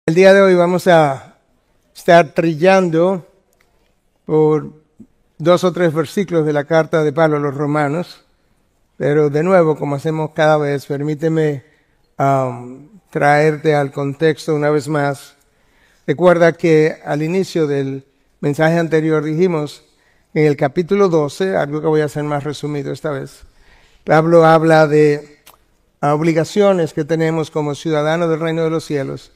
El día de hoy vamos a estar trillando por 2 o 3 versículos de la carta de Pablo a los Romanos, pero de nuevo, como hacemos cada vez, permíteme traerte al contexto una vez más. Recuerda que al inicio del mensaje anterior dijimos en el capítulo 12, algo que voy a hacer más resumido esta vez, Pablo habla de obligaciones que tenemos como ciudadanos del reino de los cielos,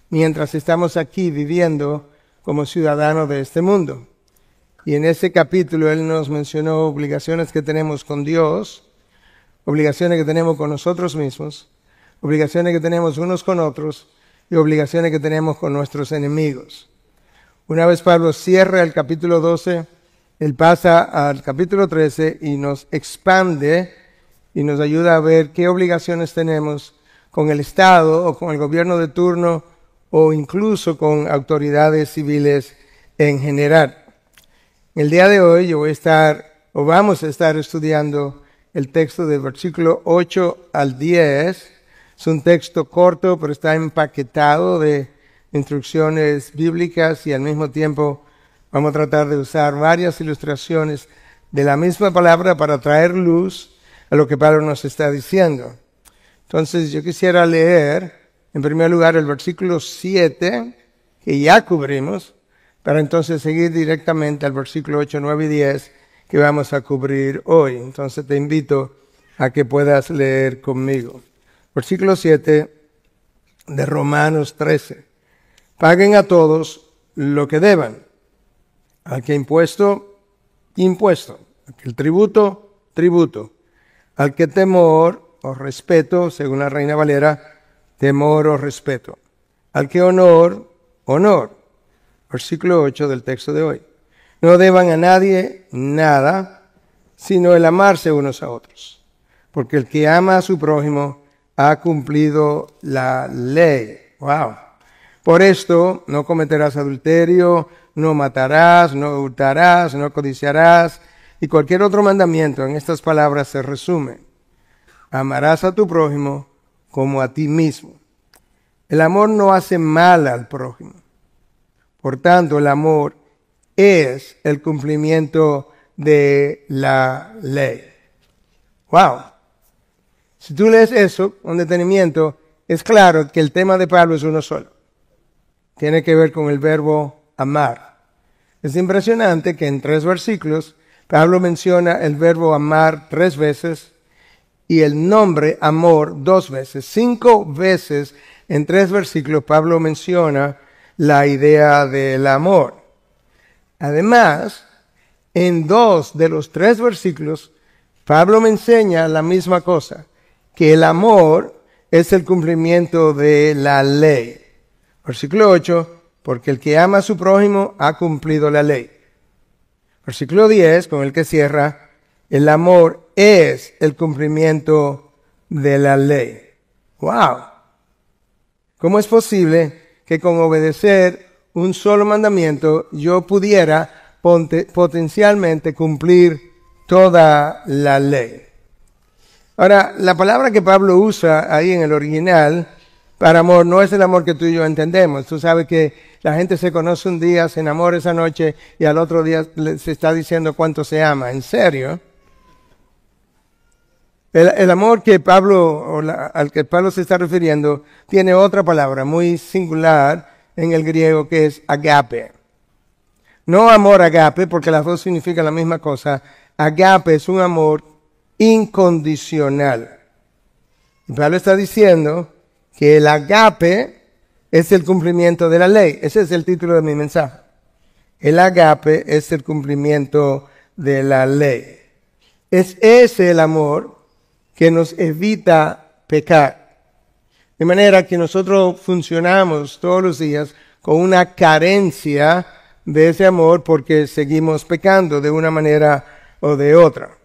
mientras estamos aquí viviendo como ciudadanos de este mundo. Y en ese capítulo él nos mencionó obligaciones que tenemos con Dios, obligaciones que tenemos con nosotros mismos, obligaciones que tenemos unos con otros y obligaciones que tenemos con nuestros enemigos. Una vez Pablo cierra el capítulo 12, él pasa al capítulo 13 y nos expande y nos ayuda a ver qué obligaciones tenemos con el Estado o con el gobierno de turno o incluso con autoridades civiles en general. El día de hoy vamos a estar estudiando el texto del versículo 8 al 10. Es un texto corto, pero está empaquetado de instrucciones bíblicas y al mismo tiempo vamos a tratar de usar varias ilustraciones de la misma palabra para traer luz a lo que Pablo nos está diciendo. Entonces yo quisiera leer en primer lugar el versículo 7, que ya cubrimos, para entonces seguir directamente al versículo 8, 9 y 10, que vamos a cubrir hoy. Entonces te invito a que puedas leer conmigo. Versículo 7 de Romanos 13. Paguen a todos lo que deban. Al que impuesto, impuesto. Al que el tributo, tributo. Al que temor o respeto, según la Reina Valera, temor o respeto. Al que honor, honor. Versículo 8 del texto de hoy. No deban a nadie nada, sino el amarse unos a otros. Porque el que ama a su prójimo ha cumplido la ley. Wow. Por esto no cometerás adulterio, no matarás, no hurtarás, no codiciarás, y cualquier otro mandamiento en estas palabras se resume. Amarás a tu prójimo como a ti mismo. El amor no hace mal al prójimo. Por tanto, el amor es el cumplimiento de la ley. Wow. Si tú lees eso con detenimiento, es claro que el tema de Pablo es uno solo. Tiene que ver con el verbo amar. Es impresionante que en 3 versículos Pablo menciona el verbo amar 3 veces y el nombre amor 2 veces. 5 veces en 3 versículos Pablo menciona la idea del amor. Además, en 2 de los 3 versículos, Pablo me enseña la misma cosa, que el amor es el cumplimiento de la ley. Versículo 8, porque el que ama a su prójimo ha cumplido la ley. Versículo 10, con el que cierra, el amor es el cumplimiento de la ley. ¡Wow! ¿Cómo es posible que con obedecer un solo mandamiento yo pudiera potencialmente cumplir toda la ley? Ahora, la palabra que Pablo usa ahí en el original para amor no es el amor que tú y yo entendemos. Tú sabes que la gente se conoce un día, se enamora esa noche y al otro día se está diciendo cuánto se ama. ¿En serio? El amor que al que Pablo se está refiriendo tiene otra palabra muy singular en el griego que es agape. No amor agape, porque las dos significan la misma cosa. Agape es un amor incondicional. Y Pablo está diciendo que el agape es el cumplimiento de la ley. Ese es el título de mi mensaje. El agape es el cumplimiento de la ley. Es ese el amor que nos evita pecar. De manera que nosotros funcionamos todos los días con una carencia de ese amor porque seguimos pecando de una manera o de otra.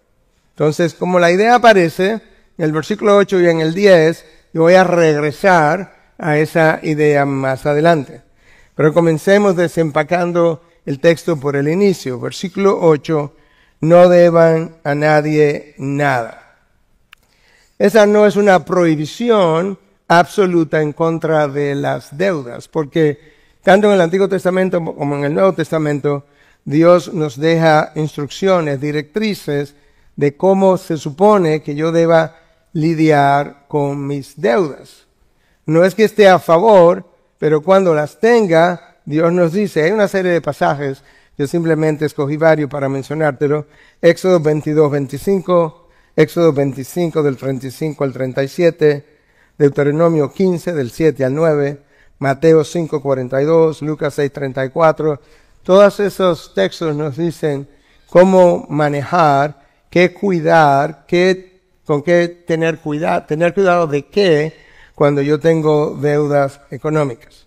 Entonces, como la idea aparece en el versículo 8 y en el 10, yo voy a regresar a esa idea más adelante. Pero comencemos desempacando el texto por el inicio. Versículo 8, no deban a nadie nada. Esa no es una prohibición absoluta en contra de las deudas, porque tanto en el Antiguo Testamento como en el Nuevo Testamento, Dios nos deja instrucciones, directrices de cómo se supone que yo deba lidiar con mis deudas. No es que esté a favor, pero cuando las tenga, Dios nos dice, hay una serie de pasajes, yo simplemente escogí varios para mencionártelo, Éxodo 22, 25, Éxodo 25 del 35 al 37, Deuteronomio 15 del 7 al 9, Mateo 5, 42, Lucas 6, 34, todos esos textos nos dicen cómo manejar, qué cuidar, con qué tener cuidado de qué cuando yo tengo deudas económicas.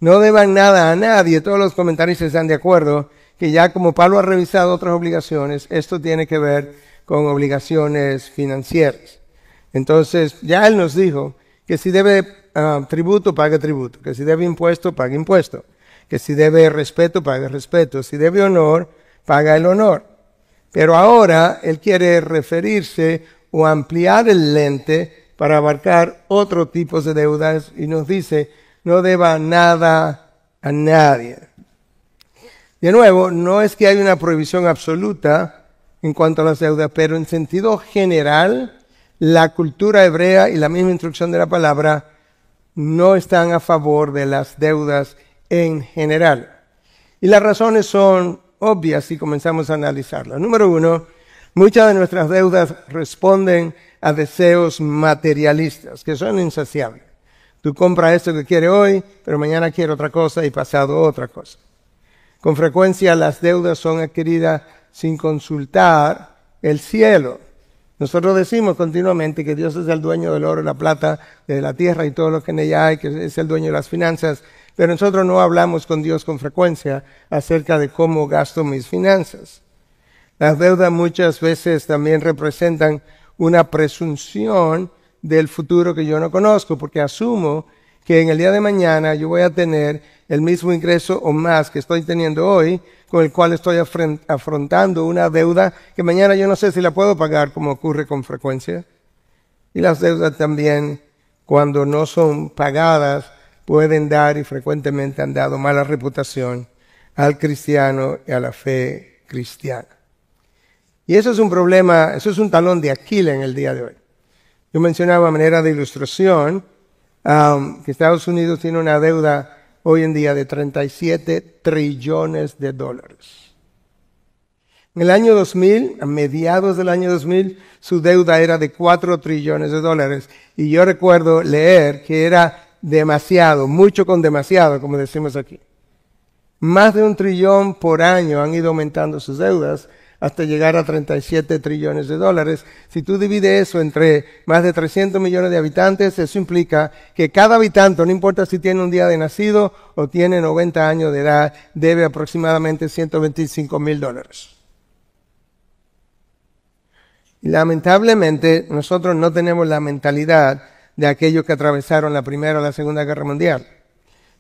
No deban nada a nadie, todos los comentaristas están de acuerdo que ya como Pablo ha revisado otras obligaciones, esto tiene que ver con obligaciones financieras. Entonces, ya él nos dijo que si debe tributo, pague tributo, que si debe impuesto, pague impuesto, que si debe respeto, pague respeto, si debe honor, paga el honor. Pero ahora él quiere referirse o ampliar el lente para abarcar otro tipo de deudas y nos dice, no deba nada a nadie. De nuevo, no es que haya una prohibición absoluta en cuanto a las deudas, pero en sentido general, la cultura hebrea y la misma instrucción de la palabra no están a favor de las deudas en general. Y las razones son obvias si comenzamos a analizarlas. Número uno, muchas de nuestras deudas responden a deseos materialistas que son insaciables. Tú compras esto que quieres hoy, pero mañana quieres otra cosa y pasado otra cosa. Con frecuencia las deudas son adquiridas sin consultar el cielo. Nosotros decimos continuamente que Dios es el dueño del oro, la plata, de la tierra y todo lo que en ella hay, que es el dueño de las finanzas, pero nosotros no hablamos con Dios con frecuencia acerca de cómo gasto mis finanzas. Las deudas muchas veces también representan una presunción del futuro que yo no conozco, porque asumo que en el día de mañana yo voy a tener el mismo ingreso o más que estoy teniendo hoy, con el cual estoy afrontando una deuda que mañana yo no sé si la puedo pagar, como ocurre con frecuencia. Y las deudas también, cuando no son pagadas, pueden dar y frecuentemente han dado mala reputación al cristiano y a la fe cristiana. Y eso es un problema, eso es un talón de Aquiles en el día de hoy. Yo mencionaba a manera de ilustración que Estados Unidos tiene una deuda hoy en día de 37 trillones de dólares. En el año 2000, a mediados del año 2000, su deuda era de 4 trillones de dólares. Y yo recuerdo leer que era demasiado, mucho con demasiado, como decimos aquí. Más de 1 trillón por año han ido aumentando sus deudas hasta llegar a 37 trillones de dólares. Si tú divides eso entre más de 300 millones de habitantes, eso implica que cada habitante, no importa si tiene un día de nacido o tiene 90 años de edad, debe aproximadamente $125,000. Y lamentablemente, nosotros no tenemos la mentalidad de aquellos que atravesaron la Primera o la Segunda Guerra Mundial.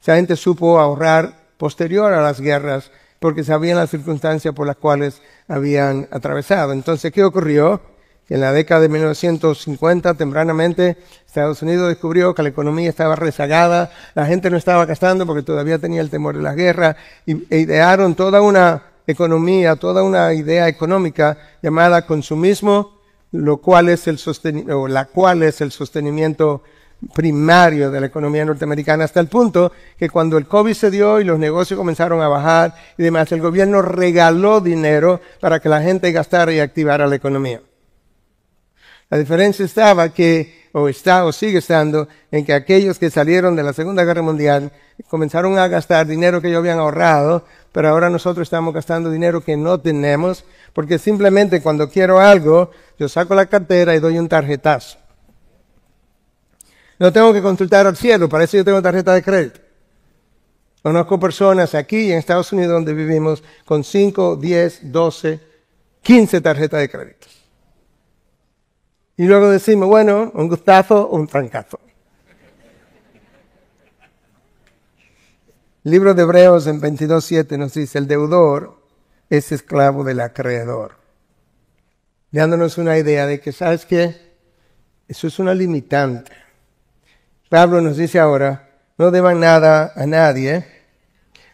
Esa gente supo ahorrar posterior a las guerras porque sabían las circunstancias por las cuales habían atravesado. Entonces, ¿qué ocurrió? Que en la década de 1950, tempranamente, Estados Unidos descubrió que la economía estaba rezagada, la gente no estaba gastando porque todavía tenía el temor de la guerra, e idearon toda una economía, toda una idea económica llamada consumismo, la cual es el sostenimiento primario de la economía norteamericana, hasta el punto que cuando el COVID se dio y los negocios comenzaron a bajar y demás, el gobierno regaló dinero para que la gente gastara y activara la economía. La diferencia estaba o sigue estando, en que aquellos que salieron de la Segunda Guerra Mundial comenzaron a gastar dinero que ellos habían ahorrado, pero ahora nosotros estamos gastando dinero que no tenemos, porque simplemente cuando quiero algo, yo saco la cartera y doy un tarjetazo. No tengo que consultar al cielo, para eso yo tengo tarjeta de crédito. Conozco personas aquí en Estados Unidos donde vivimos con 5, 10, 12, 15 tarjetas de crédito. Y luego decimos, bueno, un gustazo o un trancazo. El libro de Hebreos en 22:7 nos dice, el deudor es esclavo del acreedor. Dándonos una idea de que, ¿sabes qué? Eso es una limitante. Pablo nos dice ahora, no deban nada a nadie.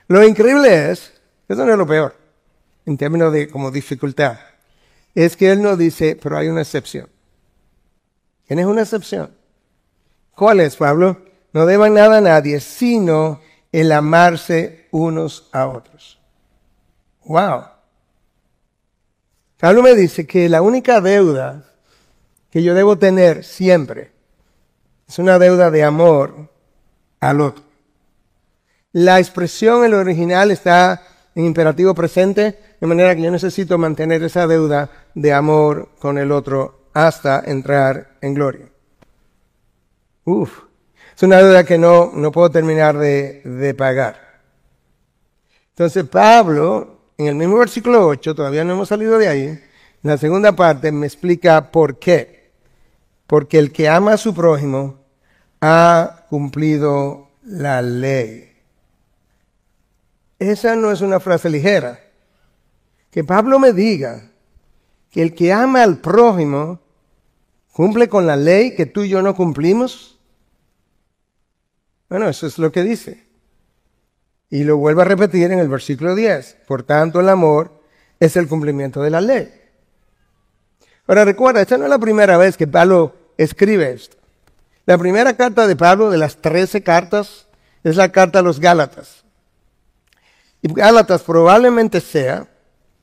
Lo increíble es, eso no es lo peor, en términos de como dificultad, es que él no dice, pero hay una excepción. ¿Tienes una excepción? ¿Cuál es, Pablo? No deban nada a nadie, sino el amarse unos a otros. ¡Wow! Pablo me dice que la única deuda que yo debo tener siempre es una deuda de amor al otro. La expresión en el original está en imperativo presente, de manera que yo necesito mantener esa deuda de amor con el otro hasta entrar en gloria. Es una deuda que no puedo terminar de pagar. Entonces Pablo, en el mismo versículo 8, todavía no hemos salido de ahí, en la segunda parte me explica por qué. Porque el que ama a su prójimo ha cumplido la ley. Esa no es una frase ligera. Que Pablo me diga que el que ama al prójimo cumple con la ley que tú y yo no cumplimos. Bueno, eso es lo que dice. Y lo vuelvo a repetir en el versículo 10. Por tanto, el amor es el cumplimiento de la ley. Ahora recuerda, esta no es la primera vez que Pablo escribe esto. La primera carta de Pablo, de las 13 cartas, es la carta a los Gálatas. Y Gálatas probablemente sea,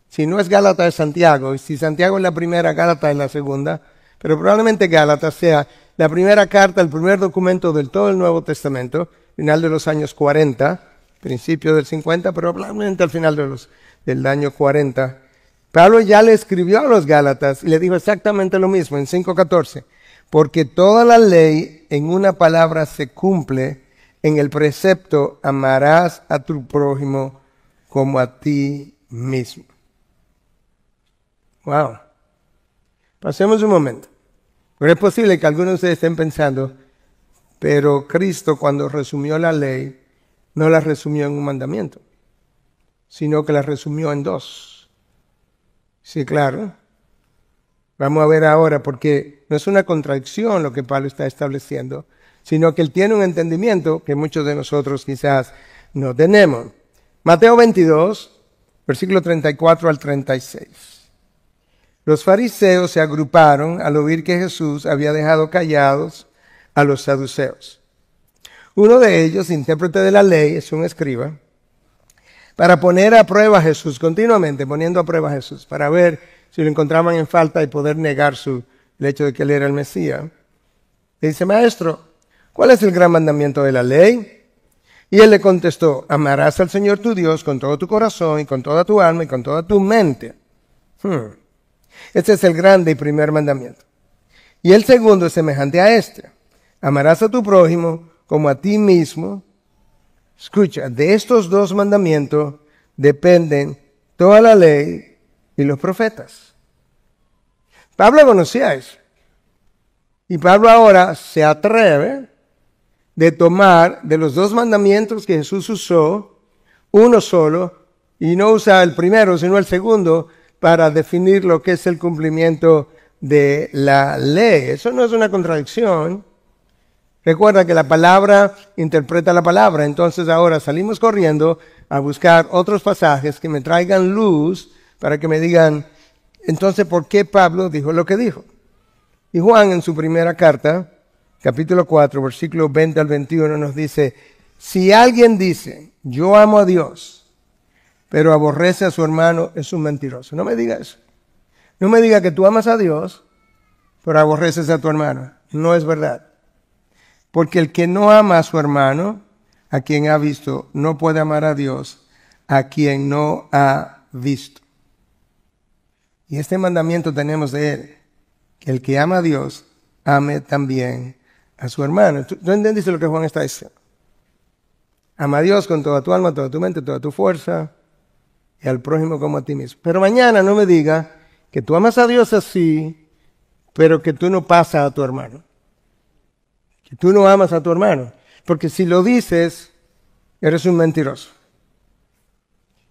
si no es Gálatas es Santiago, y si Santiago es la primera, Gálatas es la segunda, pero probablemente Gálatas sea la primera carta, el primer documento del todo el Nuevo Testamento, final de los años 40, principio del 50, pero probablemente al final del año 40. Pablo ya le escribió a los Gálatas y le dijo exactamente lo mismo en 5:14, porque toda la ley en una palabra se cumple en el precepto, amarás a tu prójimo como a ti mismo. Wow. Pasemos un momento. Pero es posible que algunos de ustedes estén pensando, pero Cristo cuando resumió la ley, no la resumió en un mandamiento, sino que la resumió en 2. Sí, claro. Vamos a ver ahora, porque no es una contradicción lo que Pablo está estableciendo, sino que él tiene un entendimiento que muchos de nosotros quizás no tenemos. Mateo 22, versículo 34 al 36. Los fariseos se agruparon al oír que Jesús había dejado callados a los saduceos. Uno de ellos, intérprete de la ley, es un escriba, para poner a prueba a Jesús, continuamente poniendo a prueba a Jesús, para ver si lo encontraban en falta y poder negar el hecho de que él era el Mesías. Le dice, maestro, ¿cuál es el gran mandamiento de la ley? Y él le contestó, amarás al Señor tu Dios con todo tu corazón y con toda tu alma y con toda tu mente. Este es el grande y primer mandamiento. Y el segundo es semejante a este. Amarás a tu prójimo como a ti mismo. Escucha, de estos 2 mandamientos dependen toda la ley y los profetas. Pablo conocía eso. Y Pablo ahora se atreve de tomar de los 2 mandamientos que Jesús usó, uno solo, y no usa el primero, sino el segundo, para definir lo que es el cumplimiento de la ley. Eso no es una contradicción. Recuerda que la palabra interpreta la palabra, entonces ahora salimos corriendo a buscar otros pasajes que me traigan luz para que me digan, entonces, ¿por qué Pablo dijo lo que dijo? Y Juan en su primera carta, capítulo 4, versículo 20 al 21 nos dice, si alguien dice, yo amo a Dios, pero aborrece a su hermano, es un mentiroso. No me diga eso. No me diga que tú amas a Dios, pero aborreces a tu hermano. No es verdad. Porque el que no ama a su hermano, a quien ha visto, no puede amar a Dios, a quien no ha visto. Y este mandamiento tenemos de él, que el que ama a Dios, ame también a su hermano. ¿Tú entendiste lo que Juan está diciendo? Ama a Dios con toda tu alma, toda tu mente, toda tu fuerza, y al prójimo como a ti mismo. Pero mañana no me diga que tú amas a Dios así, pero que tú no pasas a tu hermano. Que tú no amas a tu hermano. Porque si lo dices, eres un mentiroso.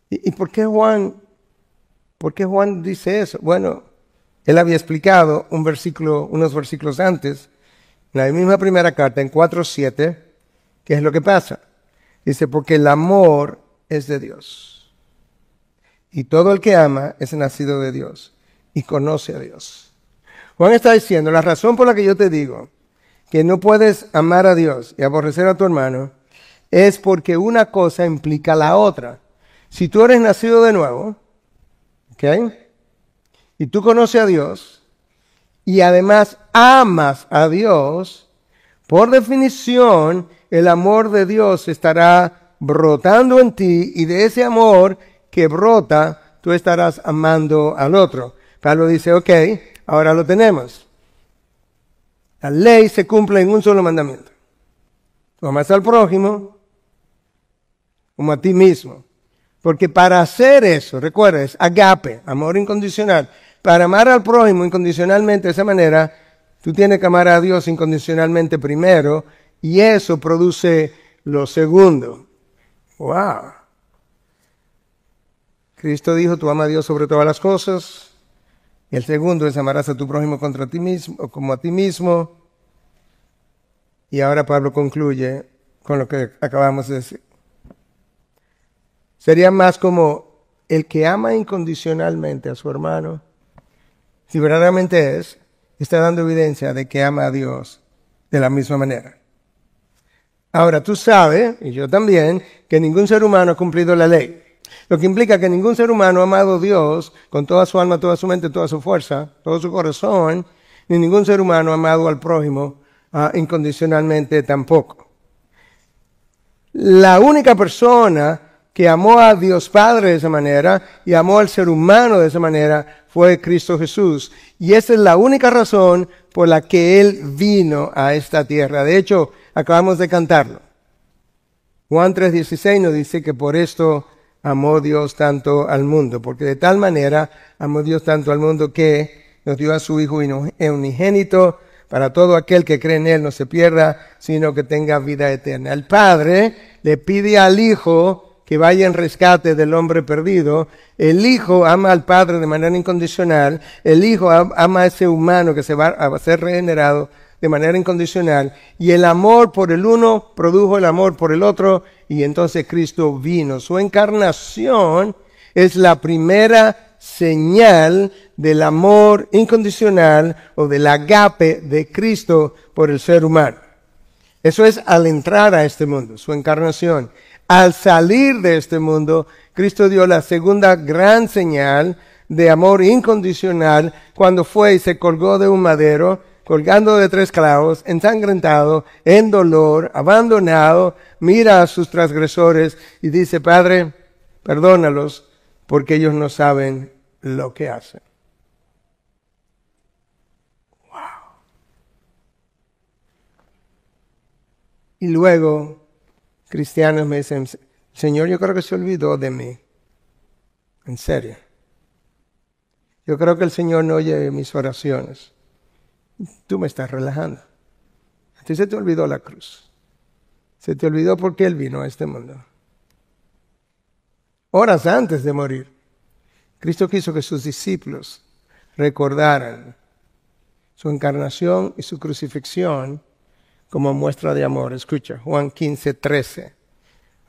¿Y por qué Juan dice eso? Bueno, él había explicado unos versículos antes, en la misma primera carta, en 4:7, ¿qué es lo que pasa? Dice, porque el amor es de Dios. Y todo el que ama es nacido de Dios y conoce a Dios. Juan está diciendo, la razón por la que yo te digo que no puedes amar a Dios y aborrecer a tu hermano es porque una cosa implica la otra. Si tú eres nacido de nuevo, ¿ok? Y tú conoces a Dios y además amas a Dios, por definición, el amor de Dios estará brotando en ti y de ese amor que brota, tú estarás amando al otro. Pablo dice, ok, ahora lo tenemos. La ley se cumple en un solo mandamiento. Tú amas al prójimo como a ti mismo. Porque para hacer eso, recuerda, es agape, amor incondicional. Para amar al prójimo incondicionalmente de esa manera, tú tienes que amar a Dios incondicionalmente primero, y eso produce lo segundo. ¡Wow! Cristo dijo, tú amas a Dios sobre todas las cosas. Y el segundo es amarás a tu prójimo contra ti mismo, o como a ti mismo. Y ahora Pablo concluye con lo que acabamos de decir. Sería más como el que ama incondicionalmente a su hermano, si verdaderamente está dando evidencia de que ama a Dios de la misma manera. Ahora, tú sabes, y yo también, que ningún ser humano ha cumplido la ley. Lo que implica que ningún ser humano ha amado a Dios con toda su alma, toda su mente, toda su fuerza, todo su corazón, ni ningún ser humano ha amado al prójimo incondicionalmente tampoco. La única persona que amó a Dios Padre de esa manera y amó al ser humano de esa manera fue Cristo Jesús. Y esa es la única razón por la que Él vino a esta tierra. De hecho, acabamos de cantarlo. Juan 3:16 nos dice que por esto amó Dios tanto al mundo, porque de tal manera amó Dios tanto al mundo que nos dio a su Hijo unigénito para todo aquel que cree en Él no se pierda, sino que tenga vida eterna. El Padre le pide al Hijo que vaya en rescate del hombre perdido. El Hijo ama al Padre de manera incondicional. El Hijo ama a ese humano que se va a ser regenerado de manera incondicional. Y el amor por el uno produjo el amor por el otro. Y entonces Cristo vino. Su encarnación es la primera señal del amor incondicional o del agape de Cristo por el ser humano. Eso es al entrar a este mundo, su encarnación. Al salir de este mundo, Cristo dio la segunda gran señal de amor incondicional cuando fue y se colgó de un madero, colgando de 3 clavos, ensangrentado, en dolor, abandonado, mira a sus transgresores y dice, Padre, perdónalos porque ellos no saben lo que hacen. Wow. Y luego, cristianos me dicen, Señor, yo creo que se olvidó de mí. En serio. Yo creo que el Señor no oye mis oraciones. Tú me estás relajando. A ti se te olvidó la cruz. Se te olvidó por qué Él vino a este mundo. Horas antes de morir, Cristo quiso que sus discípulos recordaran su encarnación y su crucifixión como muestra de amor. Escucha, Juan 15:13.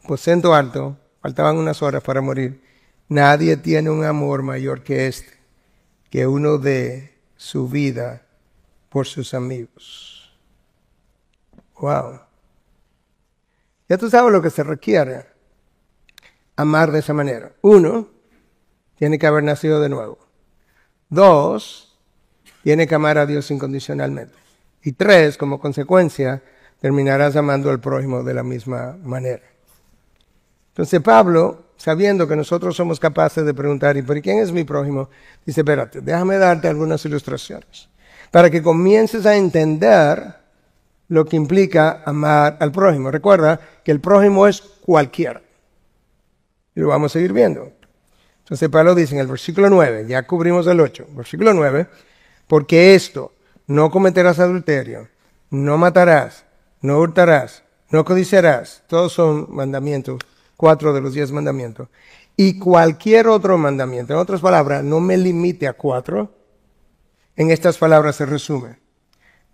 Aposento alto, faltaban unas horas para morir. Nadie tiene un amor mayor que este, que uno dé su vida por sus amigos. Wow. Ya tú sabes lo que se requiere. Amar de esa manera. 1, tiene que haber nacido de nuevo. 2, tiene que amar a Dios incondicionalmente. Y 3, como consecuencia, terminarás amando al prójimo de la misma manera. Entonces Pablo, sabiendo que nosotros somos capaces de preguntar, ¿y por quién es mi prójimo? Dice, espérate, déjame darte algunas ilustraciones para que comiences a entender lo que implica amar al prójimo. Recuerda que el prójimo es cualquiera. Y lo vamos a seguir viendo. Entonces Pablo dice en el versículo 9, ya cubrimos el 8, versículo 9, porque esto, no cometerás adulterio, no matarás, no hurtarás, no codiciarás, todos son mandamientos, 4 de los 10 mandamientos, y cualquier otro mandamiento, en otras palabras, no me limite a 4, en estas palabras se resume,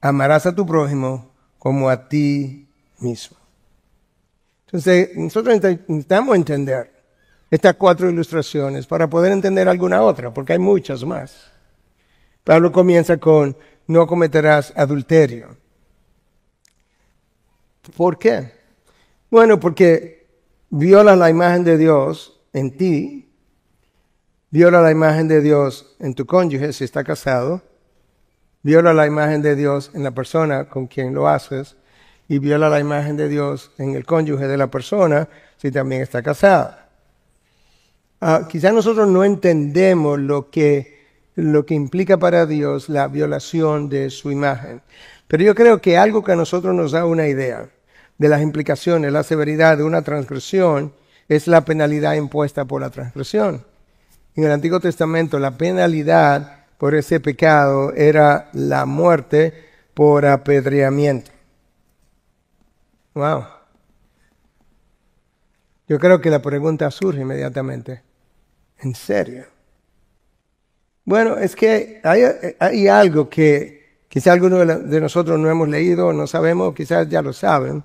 amarás a tu prójimo como a ti mismo. Entonces, nosotros necesitamos entender estas 4 ilustraciones para poder entender alguna otra, porque hay muchas más. Pablo comienza con, no cometerás adulterio. ¿Por qué? Bueno, porque violas la imagen de Dios en ti, viola la imagen de Dios en tu cónyuge si está casado, viola la imagen de Dios en la persona con quien lo haces y viola la imagen de Dios en el cónyuge de la persona si también está casada. Quizás nosotros no entendemos lo que implica para Dios la violación de su imagen, pero yo creo que algo que a nosotros nos da una idea de las implicaciones, la severidad de una transgresión es la penalidad impuesta por la transgresión. En el Antiguo Testamento la penalidad por ese pecado era la muerte por apedreamiento. Wow. Yo creo que la pregunta surge inmediatamente. ¿En serio? Bueno, es que hay algo que quizás algunos de nosotros no hemos leído, no sabemos, quizás ya lo saben.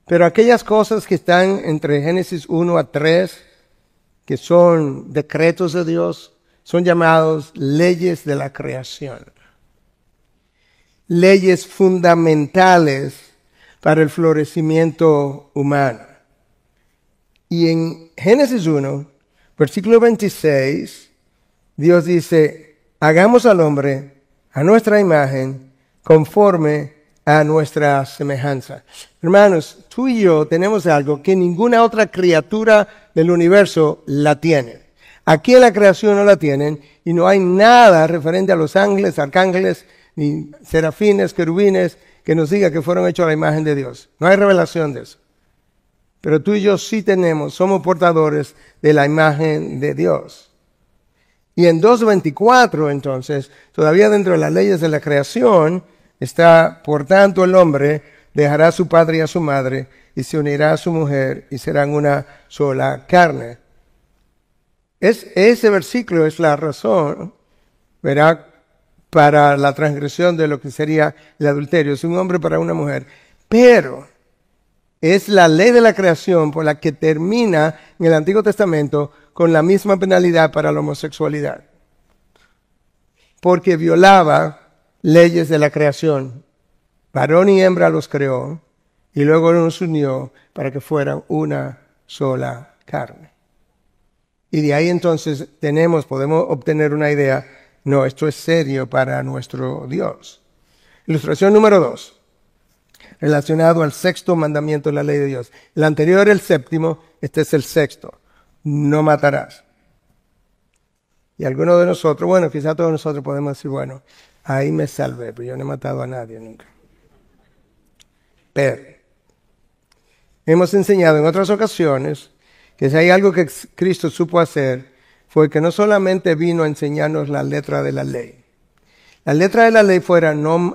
Pero aquellas cosas que están entre Génesis 1 a 3, que son decretos de Dios, son llamados leyes de la creación. Leyes fundamentales para el florecimiento humano. Y en Génesis 1, versículo 26, Dios dice, hagamos al hombre a nuestra imagen, conforme a nuestra semejanza. Hermanos, tú y yo tenemos algo que ninguna otra criatura del universo la tiene. Aquí en la creación no la tienen y no hay nada referente a los ángeles, arcángeles, ni serafines, querubines, que nos diga que fueron hechos a la imagen de Dios. No hay revelación de eso. Pero tú y yo sí tenemos, somos portadores de la imagen de Dios. Y en 2:24, entonces, todavía dentro de las leyes de la creación, está, por tanto, el hombre dejará a su padre y a su madre, y se unirá a su mujer, y serán una sola carne. Ese versículo es la razón, ¿verdad?, para la transgresión de lo que sería el adulterio. Es un hombre para una mujer. Pero es la ley de la creación por la que termina en el Antiguo Testamento con la misma penalidad para la homosexualidad. Porque violaba leyes de la creación. Varón y hembra los creó y luego los unió para que fueran una sola carne. Y de ahí entonces podemos obtener una idea. No, esto es serio para nuestro Dios. Ilustración número 2. Relacionado al 6º mandamiento de la ley de Dios. El anterior era el 7º, este es el 6º. No matarás. Y algunos de nosotros, bueno, quizás todos nosotros podemos decir, bueno, ahí me salvé, pero yo no he matado a nadie nunca. Pero hemos enseñado en otras ocasiones que si hay algo que Cristo supo hacer, fue que no solamente vino a enseñarnos la letra de la ley. La letra de la ley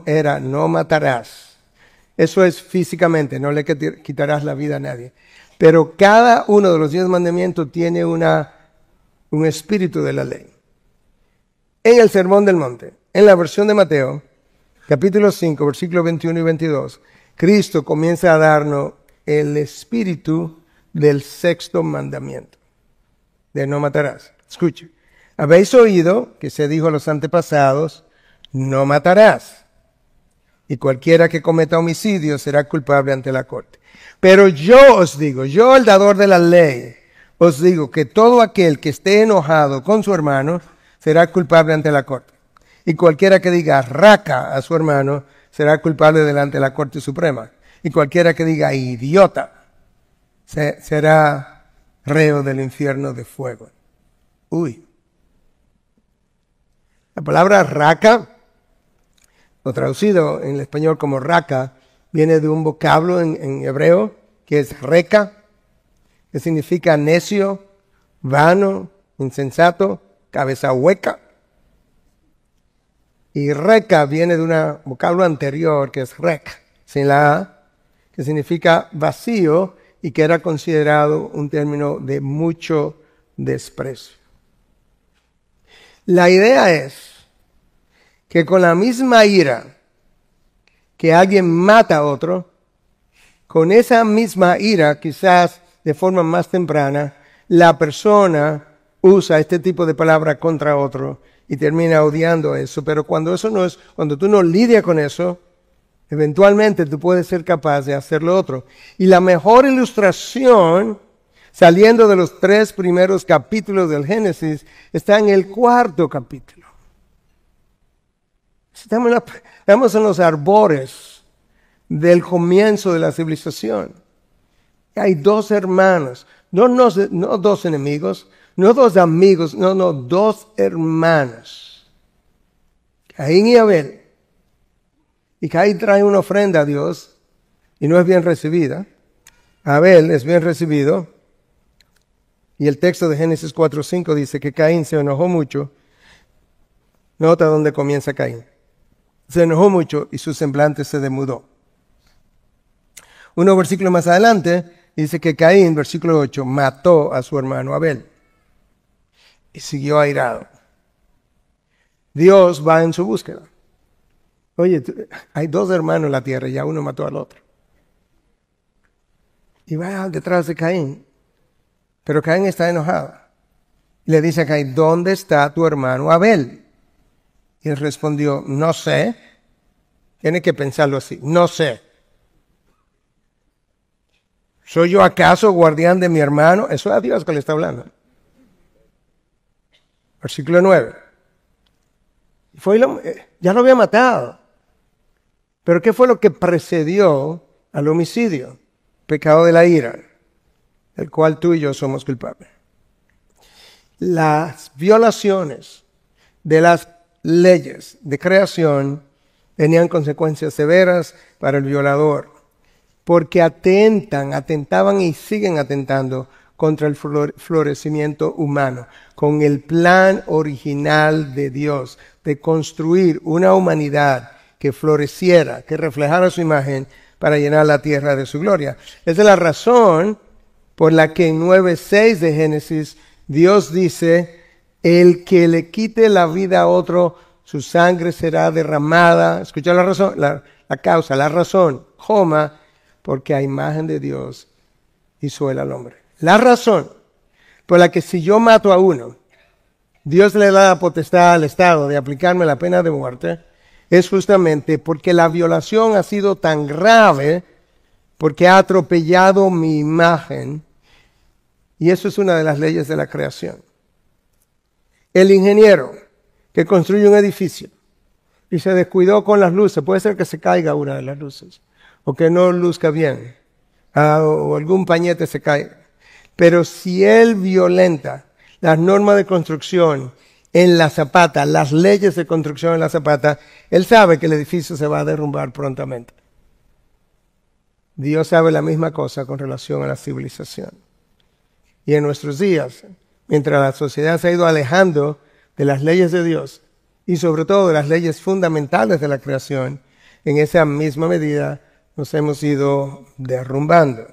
era no matarás. Eso es físicamente, no le quitarás la vida a nadie. Pero cada uno de los 10 mandamientos tiene un espíritu de la ley. En el Sermón del Monte, en la versión de Mateo, capítulo 5, versículos 21 y 22, Cristo comienza a darnos el espíritu del 6º mandamiento, de no matarás. Escuche, habéis oído que se dijo a los antepasados, no matarás. Y cualquiera que cometa homicidio será culpable ante la corte. Pero yo os digo, yo el dador de la ley, os digo que todo aquel que esté enojado con su hermano será culpable ante la corte. Y cualquiera que diga raca a su hermano será culpable delante de la Corte Suprema. Y cualquiera que diga idiota será reo del infierno de fuego. Uy. La palabra raca, o traducido en el español como raca, viene de un vocablo en hebreo que es reca, que significa necio, vano, insensato, cabeza hueca. Y reca viene de un vocablo anterior que es rec, sin la A, que significa vacío y que era considerado un término de mucho desprecio. La idea es que con la misma ira que alguien mata a otro, con esa misma ira, quizás de forma más temprana, la persona usa este tipo de palabra contra otro y termina odiando eso. Pero cuando tú no lidias con eso, eventualmente tú puedes ser capaz de hacer lo otro. Y la mejor ilustración, saliendo de los 3 primeros capítulos del Génesis, está en el 4º capítulo. Estamos en los arbores del comienzo de la civilización. Hay 2 hermanos, no 2 enemigos, no 2 amigos, no, 2 hermanos. Caín y Abel. Y Caín trae una ofrenda a Dios y no es bien recibida. Abel es bien recibido. Y el texto de Génesis 4:5 dice que Caín se enojó mucho. Nota dónde comienza Caín. Se enojó mucho y su semblante se demudó. Unos versículos más adelante dice que Caín, versículo 8, mató a su hermano Abel y siguió airado. Dios va en su búsqueda. Oye, hay 2 hermanos en la tierra y ya uno mató al otro. Y va detrás de Caín. Pero Caín está enojado. Y le dice a Caín, ¿dónde está tu hermano Abel? Y él respondió, no sé. Tiene que pensarlo así, no sé. ¿Soy yo acaso guardián de mi hermano? Eso es a Dios que le está hablando. Versículo 9. Ya lo había matado. Pero ¿qué fue lo que precedió al homicidio? Pecado de la ira, del cual tú y yo somos culpables. Las violaciones de las leyes de creación tenían consecuencias severas para el violador, porque atentaban y siguen atentando contra el florecimiento humano, con el plan original de Dios de construir una humanidad que floreciera, que reflejara su imagen para llenar la tierra de su gloria. Esa es la razón por la que en 9:6 de Génesis Dios dice, el que le quite la vida a otro, su sangre será derramada. Escucha la razón, la causa, la razón, coma, porque a imagen de Dios hizo él al hombre. La razón por la que si yo mato a uno, Dios le da la potestad al Estado de aplicarme la pena de muerte, es justamente porque la violación ha sido tan grave, porque ha atropellado mi imagen, y eso es una de las leyes de la creación. El ingeniero que construye un edificio y se descuidó con las luces, puede ser que se caiga una de las luces, o que no luzca bien, o algún pañete se caiga. Pero si él violenta las normas de construcción en la zapata, las leyes de construcción en la zapata, él sabe que el edificio se va a derrumbar prontamente. Dios sabe la misma cosa con relación a la civilización. Y en nuestros días, mientras la sociedad se ha ido alejando de las leyes de Dios y sobre todo de las leyes fundamentales de la creación, en esa misma medida nos hemos ido derrumbando.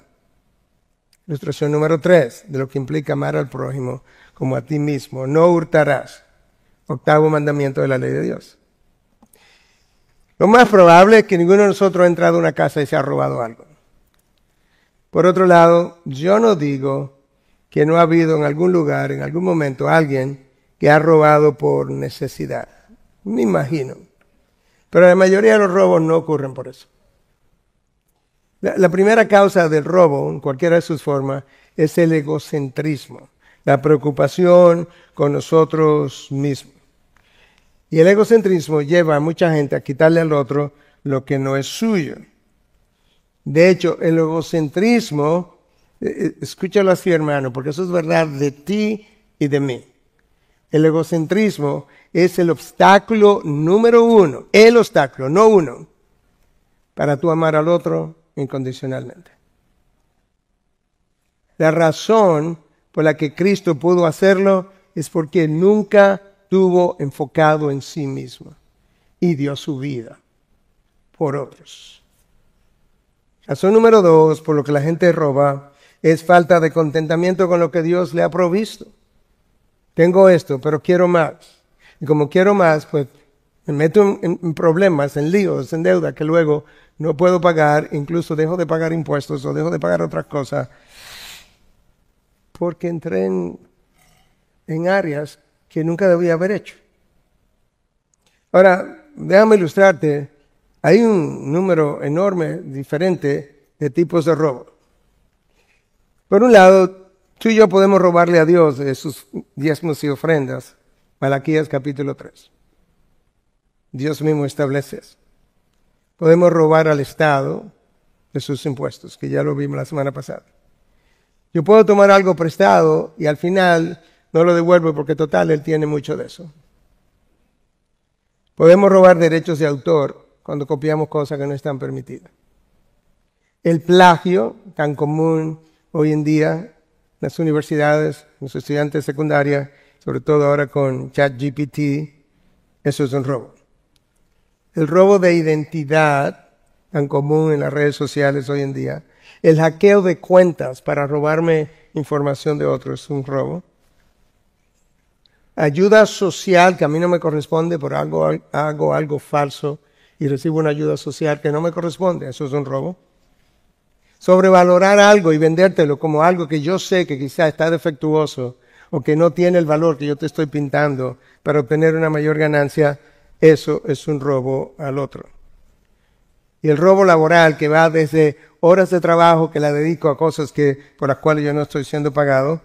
Ilustración número 3, de lo que implica amar al prójimo como a ti mismo. No hurtarás. 8º mandamiento de la ley de Dios. Lo más probable es que ninguno de nosotros ha entrado a una casa y se ha robado algo. Por otro lado, yo no digo que no ha habido en algún lugar, en algún momento, alguien que ha robado por necesidad. Me imagino. Pero la mayoría de los robos no ocurren por eso. La primera causa del robo, en cualquiera de sus formas, es el egocentrismo, la preocupación con nosotros mismos. Y el egocentrismo lleva a mucha gente a quitarle al otro lo que no es suyo. De hecho, el egocentrismo, escúchalo así, hermano, porque eso es verdad de ti y de mí. El egocentrismo es el obstáculo número 1, el obstáculo, no uno, para tú amar al otro incondicionalmente. La razón por la que Cristo pudo hacerlo es porque nunca estuvo enfocado en sí mismo y dio su vida por otros. Razón número 2, por lo que la gente roba, es falta de contentamiento con lo que Dios le ha provisto. Tengo esto, pero quiero más. Y como quiero más, pues Me meto en problemas, en líos, en deuda que luego no puedo pagar, incluso dejo de pagar impuestos o dejo de pagar otras cosas porque entré en áreas que nunca debía haber hecho. Ahora, déjame ilustrarte. Hay un número enorme, diferente, de tipos de robo. Por un lado, tú y yo podemos robarle a Dios de sus diezmos y ofrendas. Malaquías capítulo 3. Dios mismo establece eso. Podemos robar al Estado de sus impuestos, que ya lo vimos la semana pasada. Yo puedo tomar algo prestado y al final no lo devuelvo porque total, él tiene mucho de eso. Podemos robar derechos de autor cuando copiamos cosas que no están permitidas. El plagio, tan común hoy en día en las universidades, en los estudiantes de secundaria, sobre todo ahora con ChatGPT, eso es un robo. El robo de identidad, tan común en las redes sociales hoy en día. El hackeo de cuentas para robarme información de otros es un robo. Ayuda social que a mí no me corresponde, por hago algo falso y recibo una ayuda social que no me corresponde, eso es un robo. Sobrevalorar algo y vendértelo como algo que yo sé que quizá está defectuoso o que no tiene el valor que yo te estoy pintando para obtener una mayor ganancia, eso es un robo al otro. Y el robo laboral que va desde horas de trabajo que la dedico a cosas por las cuales yo no estoy siendo pagado,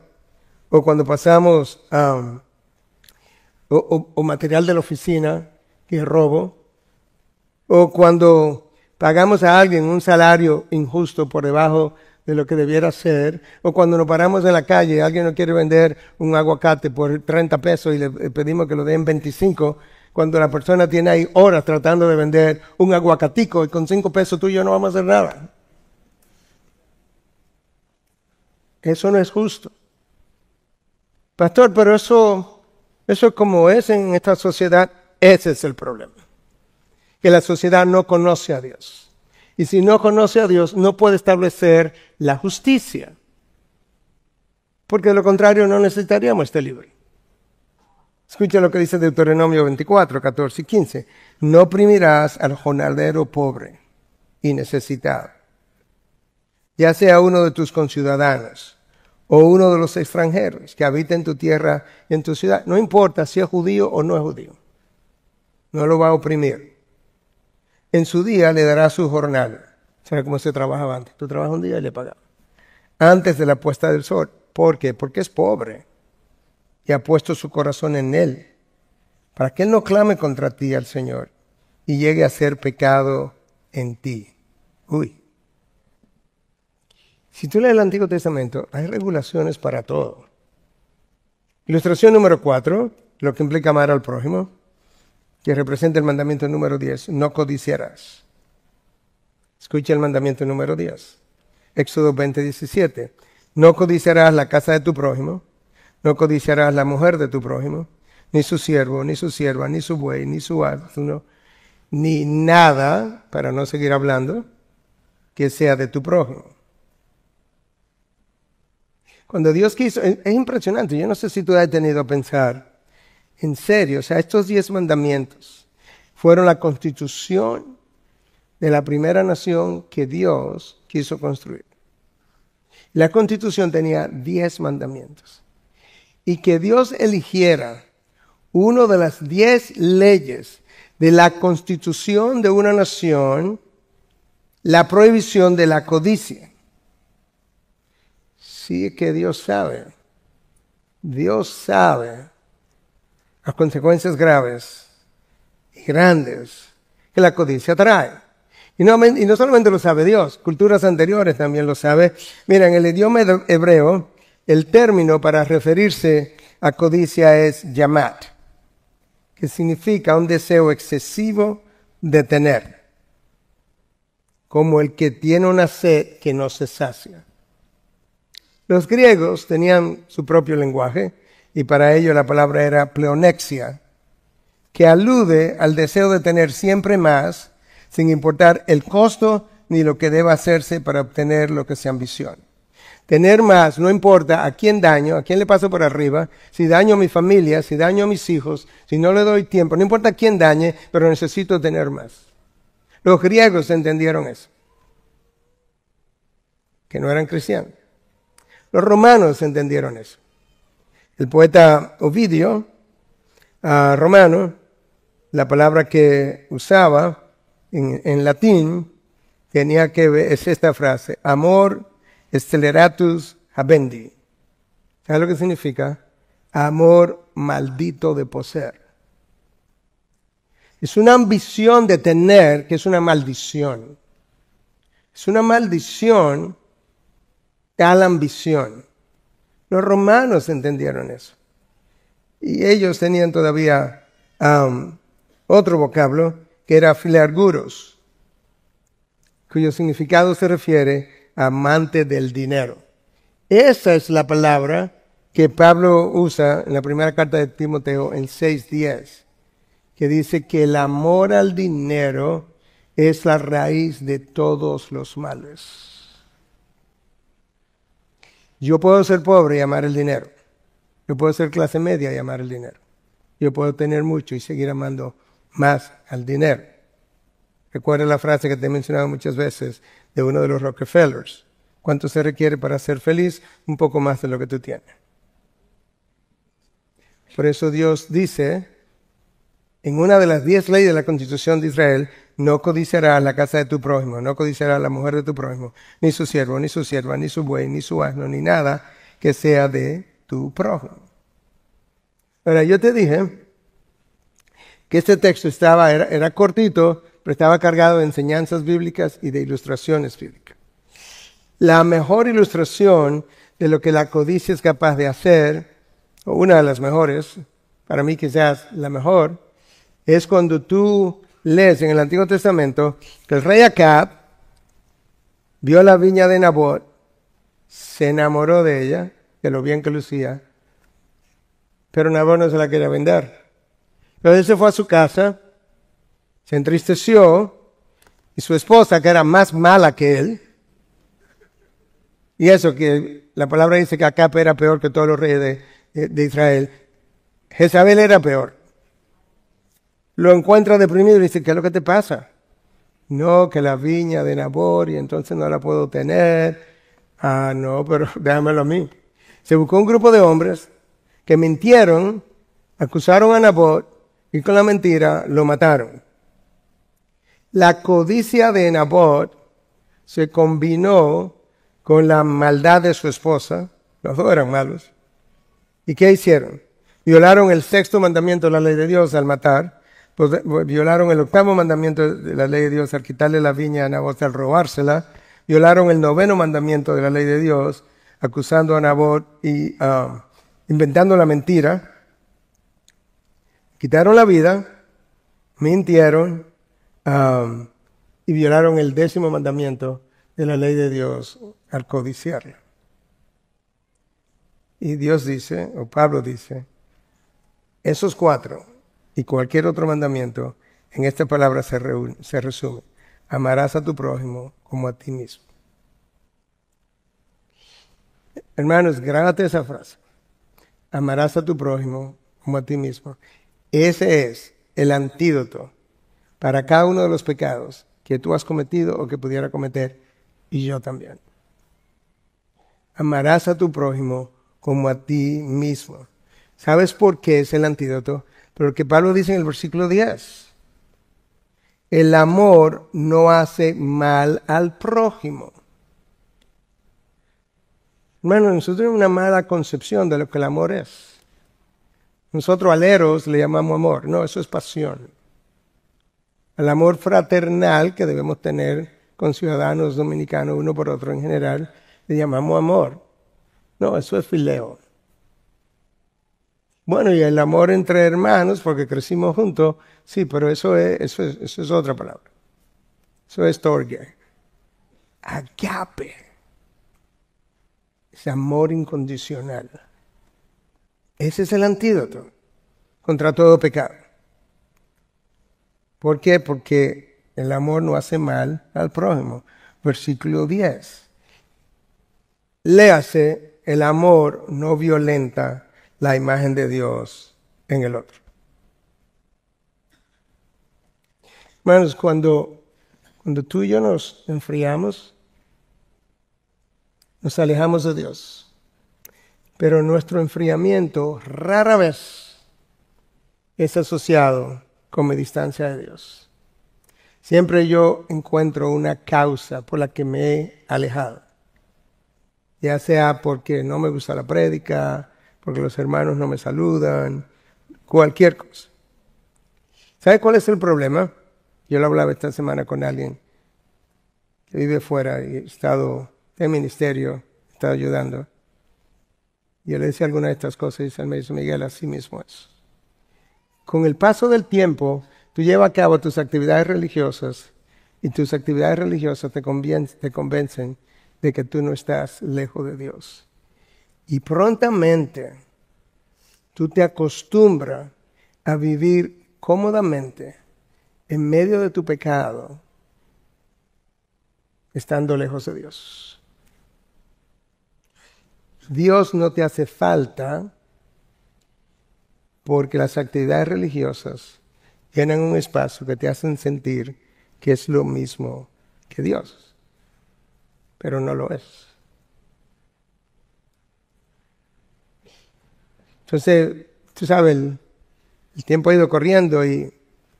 o cuando pasamos o material de la oficina que es robo, o cuando pagamos a alguien un salario injusto por debajo de lo que debiera ser, o cuando nos paramos en la calle y alguien nos quiere vender un aguacate por 30 pesos y le pedimos que lo den 25, cuando la persona tiene ahí horas tratando de vender un aguacatico y con 5 pesos tú y yo no vamos a hacer nada. Eso no es justo. Pastor, pero eso como es en esta sociedad, ese es el problema. Que la sociedad no conoce a Dios. Y si no conoce a Dios, no puede establecer la justicia. Porque de lo contrario no necesitaríamos este libro. Escucha lo que dice Deuteronomio 24, 14 y 15. No oprimirás al jornalero pobre y necesitado, ya sea uno de tus conciudadanos o uno de los extranjeros que habita en tu tierra y en tu ciudad. No importa si es judío o no es judío. No lo va a oprimir. En su día le dará su jornal. ¿Sabe cómo se trabajaba antes? Tú trabajas un día y le pagas. Antes de la puesta del sol. ¿Por qué? Porque es pobre y ha puesto su corazón en él, para que él no clame contra ti al Señor y llegue a ser pecado en ti. Uy. Si tú lees el Antiguo Testamento, hay regulaciones para todo. Ilustración número 4, lo que implica amar al prójimo, que representa el mandamiento número 10, no codiciarás. Escucha el mandamiento número 10, Éxodo 20, 17. No codiciarás la casa de tu prójimo, no codiciarás la mujer de tu prójimo, ni su siervo, ni su sierva, ni su buey, ni su asno, ni nada, para no seguir hablando, que sea de tu prójimo. Cuando Dios quiso, es impresionante, yo no sé si tú has tenido a pensar, en serio, o sea, estos 10 mandamientos fueron la constitución de la primera nación que Dios quiso construir. La constitución tenía 10 mandamientos. Y que Dios eligiera una de las 10 leyes de la constitución de una nación, la prohibición de la codicia. Sí, que Dios sabe las consecuencias graves y grandes que la codicia trae. Y no solamente lo sabe Dios, culturas anteriores también lo sabe. Mira, en el idioma hebreo, el término para referirse a codicia es yamat, que significa un deseo excesivo de tener, como el que tiene una sed que no se sacia. Los griegos tenían su propio lenguaje y para ello la palabra era pleonexia, que alude al deseo de tener siempre más, sin importar el costo ni lo que deba hacerse para obtener lo que se ambiciona. Tener más, no importa a quién daño, a quién le paso por arriba, si daño a mi familia, si daño a mis hijos, si no le doy tiempo, no importa a quién dañe, pero necesito tener más. Los griegos entendieron eso, que no eran cristianos. Los romanos entendieron eso. El poeta Ovidio, romano, la palabra que usaba en latín tenía que ver, es esta frase, amor sceleratus habendi. ¿Sabes lo que significa? Amor maldito de poseer. Es una ambición de tener que es una maldición. Es una maldición tal ambición. Los romanos entendieron eso. Y ellos tenían todavía otro vocablo que era philarguros, cuyo significado se refiere a amante del dinero. Esa es la palabra que Pablo usa en la primera carta de Timoteo en 6:10, que dice que el amor al dinero es la raíz de todos los males. Yo puedo ser pobre y amar el dinero. Yo puedo ser clase media y amar el dinero. Yo puedo tener mucho y seguir amando más al dinero. Recuerda la frase que te he mencionado muchas veces de uno de los Rockefellers. ¿Cuánto se requiere para ser feliz? Un poco más de lo que tú tienes. Por eso Dios dice, en una de las 10 leyes de la Constitución de Israel, no codiciarás la casa de tu prójimo, no codiciarás la mujer de tu prójimo, ni su siervo, ni su sierva, ni su buey, ni su asno, ni nada que sea de tu prójimo. Ahora, yo te dije que este texto era cortito, pero estaba cargado de enseñanzas bíblicas y de ilustraciones bíblicas. La mejor ilustración de lo que la codicia es capaz de hacer, o una de las mejores, para mí quizás la mejor, es cuando tú lees en el Antiguo Testamento que el rey Acab vio la viña de Nabot, se enamoró de ella, de lo bien que lucía, pero Nabot no se la quería vender. Entonces él se fue a su casa, se entristeció, y su esposa, que era más mala que él, y eso que la palabra dice que Acab era peor que todos los reyes de Israel, Jezabel era peor. Lo encuentra deprimido y dice, ¿qué es lo que te pasa? No, que la viña de Nabot y entonces no la puedo tener. Ah, no, pero déjamelo a mí. Se buscó un grupo de hombres que mintieron, acusaron a Nabot y con la mentira lo mataron. La codicia de Nabot se combinó con la maldad de su esposa. Los dos eran malos. ¿Y qué hicieron? Violaron el 6º mandamiento de la ley de Dios al matar. Pues violaron el 8º mandamiento de la ley de Dios al quitarle la viña a Nabot, al robársela. Violaron el 9º mandamiento de la ley de Dios, acusando a Nabot y inventando la mentira. Quitaron la vida, mintieron y violaron el 10º mandamiento de la ley de Dios al codiciarla. Y Dios dice, o Pablo dice, esos 4 y cualquier otro mandamiento, en esta palabra se resume. Amarás a tu prójimo como a ti mismo. Hermanos, grábate esa frase. Amarás a tu prójimo como a ti mismo. Ese es el antídoto para cada uno de los pecados que tú has cometido o que pudiera cometer, y yo también. Amarás a tu prójimo como a ti mismo. ¿Sabes por qué es el antídoto? Porque Pablo dice en el versículo 10, el amor no hace mal al prójimo. Hermano, nosotros tenemos una mala concepción de lo que el amor es. Nosotros aleros le llamamos amor. No, eso es pasión. El amor fraternal que debemos tener con ciudadanos dominicanos, uno por otro en general, le llamamos amor. No, eso es fileo. Bueno, y el amor entre hermanos, porque crecimos juntos, sí, pero eso es otra palabra. Eso es storge. Agape. Es amor incondicional. Ese es el antídoto contra todo pecado. ¿Por qué? Porque el amor no hace mal al prójimo. Versículo 10. Léase, el amor no violenta la imagen de Dios en el otro. Hermanos, cuando tú y yo nos enfriamos, nos alejamos de Dios. Pero nuestro enfriamiento rara vez es asociado con mi distancia de Dios. Siempre yo encuentro una causa por la que me he alejado. Ya sea porque no me gusta la prédica, porque los hermanos no me saludan, cualquier cosa. ¿Sabe cuál es el problema? Yo lo hablaba esta semana con alguien que vive fuera y he estado en ministerio, he estado ayudando. Yo le decía alguna de estas cosas y él me dice, Miguel, así mismo es. Con el paso del tiempo, tú llevas a cabo tus actividades religiosas y tus actividades religiosas te convencen de que tú no estás lejos de Dios. Y prontamente tú te acostumbras a vivir cómodamente en medio de tu pecado, estando lejos de Dios. Dios no te hace falta porque las actividades religiosas llenan un espacio que te hacen sentir que es lo mismo que Dios, pero no lo es. Entonces, tú sabes, el tiempo ha ido corriendo y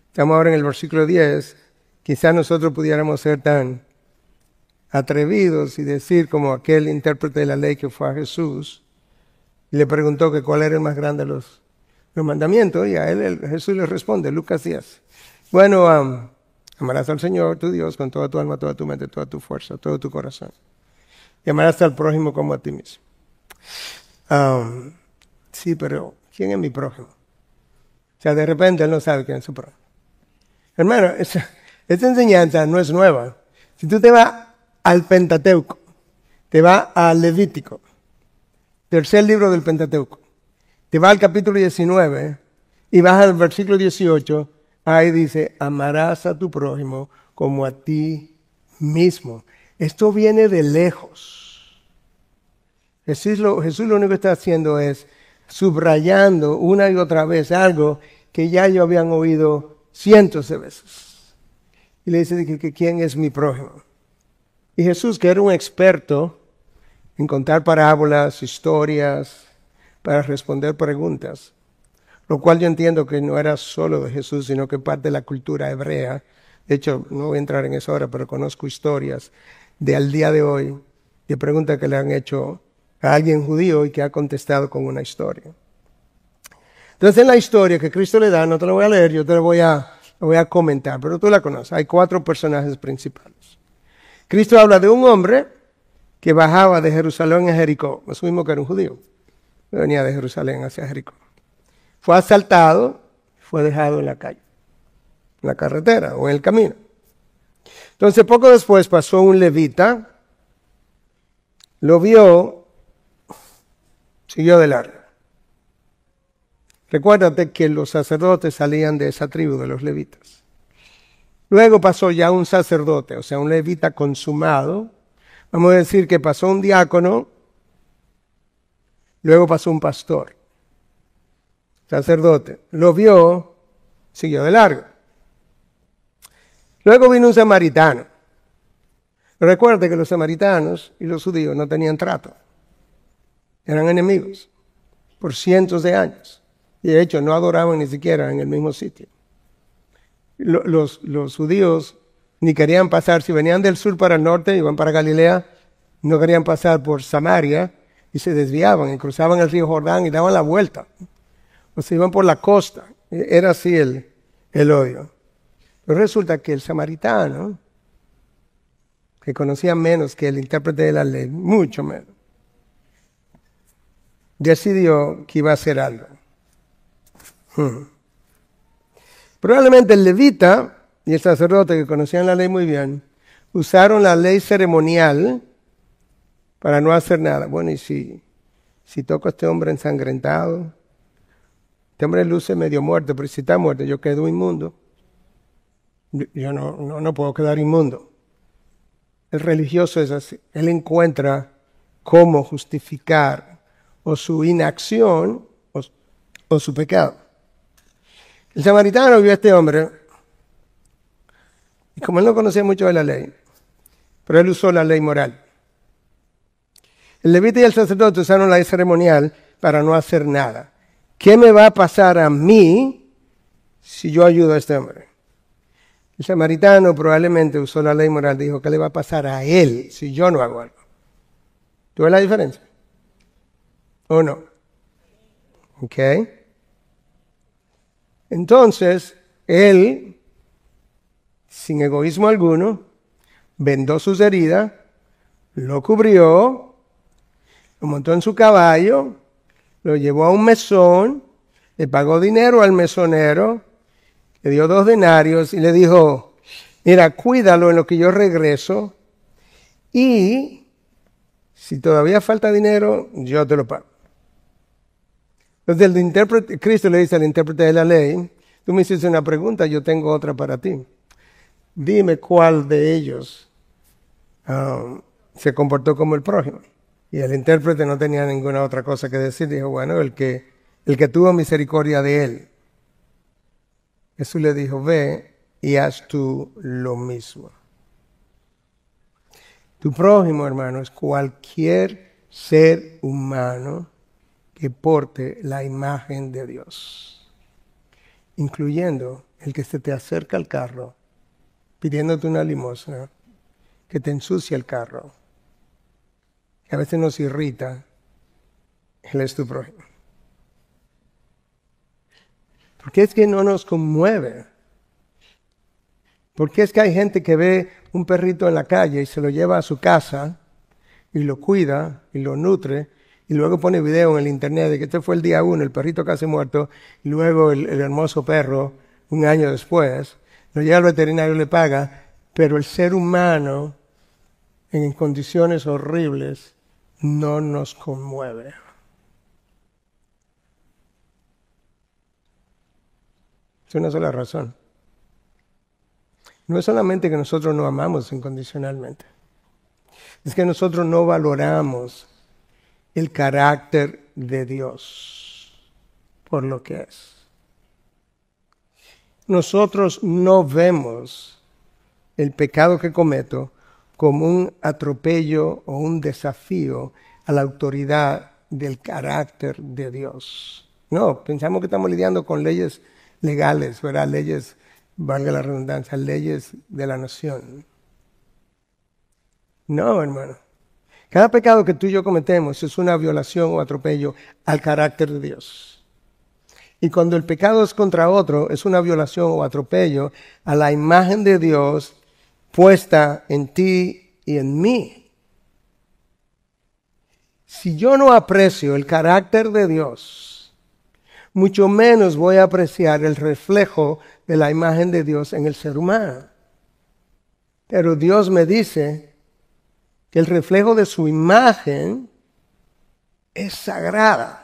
estamos ahora en el versículo 10. Quizás nosotros pudiéramos ser tan atrevidos y decir como aquel intérprete de la ley que fue a Jesús y le preguntó que cuál era el más grande de los mandamientos, y a él Jesús le responde, Lucas 10. Bueno, amarás al Señor tu Dios con toda tu alma, toda tu mente, toda tu fuerza, todo tu corazón. Y amarás al prójimo como a ti mismo. Sí, pero ¿quién es mi prójimo? O sea, de repente él no sabe quién es su prójimo. Hermano, esta enseñanza no es nueva. Si tú te vas al Pentateuco, te vas al Levítico, tercer libro del Pentateuco, te vas al capítulo 19 y vas al versículo 18, ahí dice, amarás a tu prójimo como a ti mismo. Esto viene de lejos. Jesús lo único que está haciendo es subrayando una y otra vez algo que ya ellos habían oído cientos de veces. Y le dice que quién es mi prójimo. Y Jesús, que era un experto en contar parábolas, historias, para responder preguntas, lo cual yo entiendo que no era solo de Jesús, sino que parte de la cultura hebrea. De hecho, no voy a entrar en eso ahora, pero conozco historias de al día de hoy, de preguntas que le han hecho a alguien judío y que ha contestado con una historia. Entonces, en la historia que Cristo le da, no te la voy a leer, yo te la voy a comentar, pero tú la conoces. Hay 4 personajes principales. Cristo habla de un hombre que bajaba de Jerusalén a Jericó, eso mismo que era un judío. Venía de Jerusalén hacia Jericó. Fue asaltado, fue dejado en la calle, en la carretera o en el camino. Entonces, poco después pasó un levita, lo vio, siguió de largo. Recuérdate que los sacerdotes salían de esa tribu de los levitas. Luego pasó ya un sacerdote, o sea, un levita consumado. Vamos a decir que pasó un diácono, luego pasó un pastor, sacerdote. Lo vio, siguió de largo. Luego vino un samaritano. Recuerde que los samaritanos y los judíos no tenían trato. Eran enemigos por cientos de años. Y de hecho no adoraban ni siquiera en el mismo sitio. Los judíos ni querían pasar, si venían del sur para el norte, iban para Galilea, no querían pasar por Samaria y se desviaban y cruzaban el río Jordán y daban la vuelta. O se iban por la costa. Era así el odio. Pero resulta que el samaritano, que conocía menos que el intérprete de la ley, mucho menos, decidió que iba a hacer algo. Probablemente el levita y el sacerdote, que conocían la ley muy bien, usaron la ley ceremonial para no hacer nada. Bueno, y si toco a este hombre ensangrentado, este hombre luce medio muerto, pero si está muerto yo quedo inmundo. Yo no puedo quedar inmundo. El religioso es así. Él encuentra cómo justificar o su inacción o su pecado. El samaritano vio a este hombre, y como él no conocía mucho de la ley, pero él usó la ley moral. El levita y el sacerdote usaron la ley ceremonial para no hacer nada. ¿Qué me va a pasar a mí si yo ayudo a este hombre? El samaritano probablemente usó la ley moral, dijo, ¿qué le va a pasar a él si yo no hago algo? ¿Tú ves la diferencia? ¿O no? ¿Ok? Entonces, él, sin egoísmo alguno, vendó sus heridas, lo cubrió, lo montó en su caballo, lo llevó a un mesón, le pagó dinero al mesonero, le dio 2 denarios y le dijo, mira, cuídalo en lo que yo regreso y si todavía falta dinero, yo te lo pago. Entonces Cristo le dice al intérprete de la ley, tú me hiciste una pregunta, yo tengo otra para ti. Dime cuál de ellos se comportó como el prójimo. Y el intérprete no tenía ninguna otra cosa que decir. Dijo, bueno, el que tuvo misericordia de él. Jesús le dijo, ve y haz tú lo mismo. Tu prójimo, hermano, es cualquier ser humano que porte la imagen de Dios, incluyendo el que se te acerca al carro pidiéndote una limosna, que te ensucia el carro, que a veces nos irrita. Él es tu prójimo. ¿Por qué es que no nos conmueve? ¿Por qué es que hay gente que ve un perrito en la calle y se lo lleva a su casa y lo cuida y lo nutre y luego pone video en el internet de que este fue el día 1, el perrito casi muerto, y luego el hermoso perro, un año después, lo lleva al veterinario y le paga, pero el ser humano en condiciones horribles no nos conmueve? Es una sola razón. No es solamente que nosotros no amamos incondicionalmente, es que nosotros no valoramos el carácter de Dios por lo que es. Nosotros no vemos el pecado que cometo como un atropello o un desafío a la autoridad del carácter de Dios. No, pensamos que estamos lidiando con leyes legales, ¿verdad? Leyes, valga la redundancia, leyes de la nación. No, hermano. Cada pecado que tú y yo cometemos es una violación o atropello al carácter de Dios. Y cuando el pecado es contra otro, es una violación o atropello a la imagen de Dios puesta en ti y en mí. Si yo no aprecio el carácter de Dios, mucho menos voy a apreciar el reflejo de la imagen de Dios en el ser humano. Pero Dios me dice que el reflejo de su imagen es sagrada.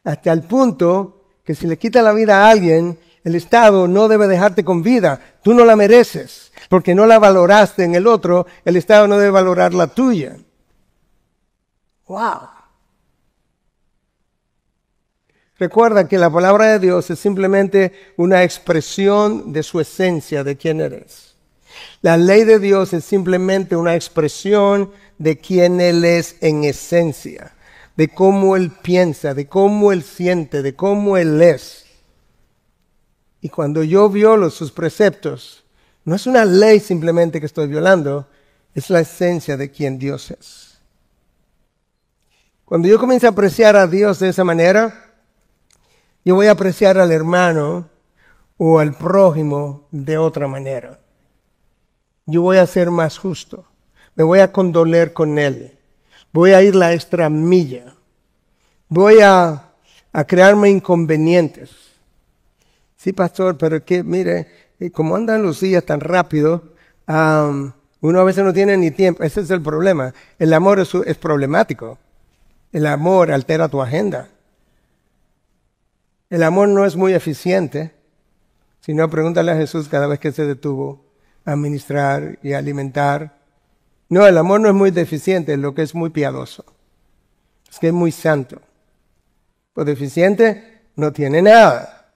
Hasta el punto que si le quita la vida a alguien, el Estado no debe dejarte con vida. Tú no la mereces, porque no la valoraste en el otro, el Estado no debe valorar la tuya. ¡Wow! Recuerda que la palabra de Dios es simplemente una expresión de su esencia, de quién eres. La ley de Dios es simplemente una expresión de quién Él es en esencia, de cómo Él piensa, de cómo Él siente, de cómo Él es. Y cuando yo violo sus preceptos, no es una ley simplemente que estoy violando, es la esencia de quién Dios es. Cuando yo comienzo a apreciar a Dios de esa manera, yo voy a apreciar al hermano o al prójimo de otra manera. Yo voy a ser más justo, me voy a condoler con él, voy a ir la extra milla, voy a crearme inconvenientes. Sí, pastor, pero es que, mire, como andan los días tan rápido, uno a veces no tiene ni tiempo. Ese es el problema. El amor es problemático. El amor altera tu agenda. El amor no es muy eficiente. Si no, pregúntale a Jesús cada vez que se detuvo a ministrar y a alimentar No, el amor no es muy deficiente, lo que es muy piadoso. Es que es muy santo. Pues deficiente no tiene nada.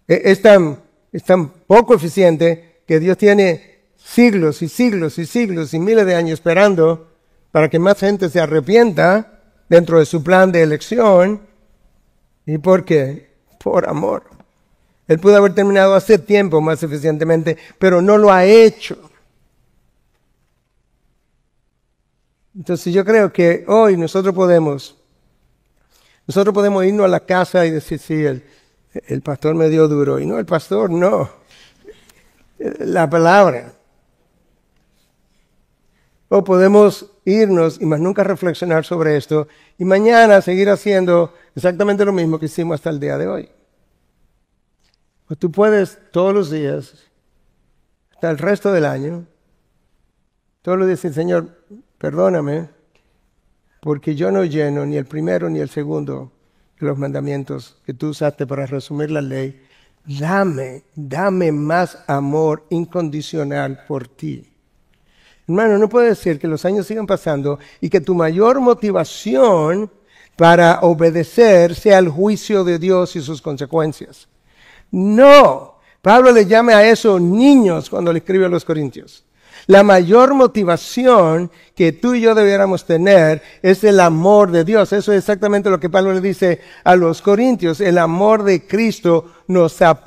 Es tan poco eficiente que Dios tiene siglos y siglos y siglos y miles de años esperando para que más gente se arrepienta dentro de su plan de elección. ¿Y por qué? Por amor. Él pudo haber terminado hace tiempo más eficientemente, pero no lo ha hecho. Entonces yo creo que hoy nosotros podemos irnos a la casa y decir, sí, el pastor me dio duro. Y no, el pastor no. La palabra. O podemos irnos y más nunca reflexionar sobre esto y mañana seguir haciendo exactamente lo mismo que hicimos hasta el día de hoy. Pues tú puedes todos los días, hasta el resto del año, todos los días decir, Señor, perdóname, porque yo no lleno ni el primero ni el segundo de los mandamientos que tú usaste para resumir la ley. Dame más amor incondicional por ti. Hermano, no puede ser que los años sigan pasando y que tu mayor motivación para obedecer sea el juicio de Dios y sus consecuencias. No, Pablo le llama a eso niños cuando le escribe a los Corintios. La mayor motivación que tú y yo debiéramos tener es el amor de Dios. Eso es exactamente lo que Pablo le dice a los Corintios. El amor de Cristo nos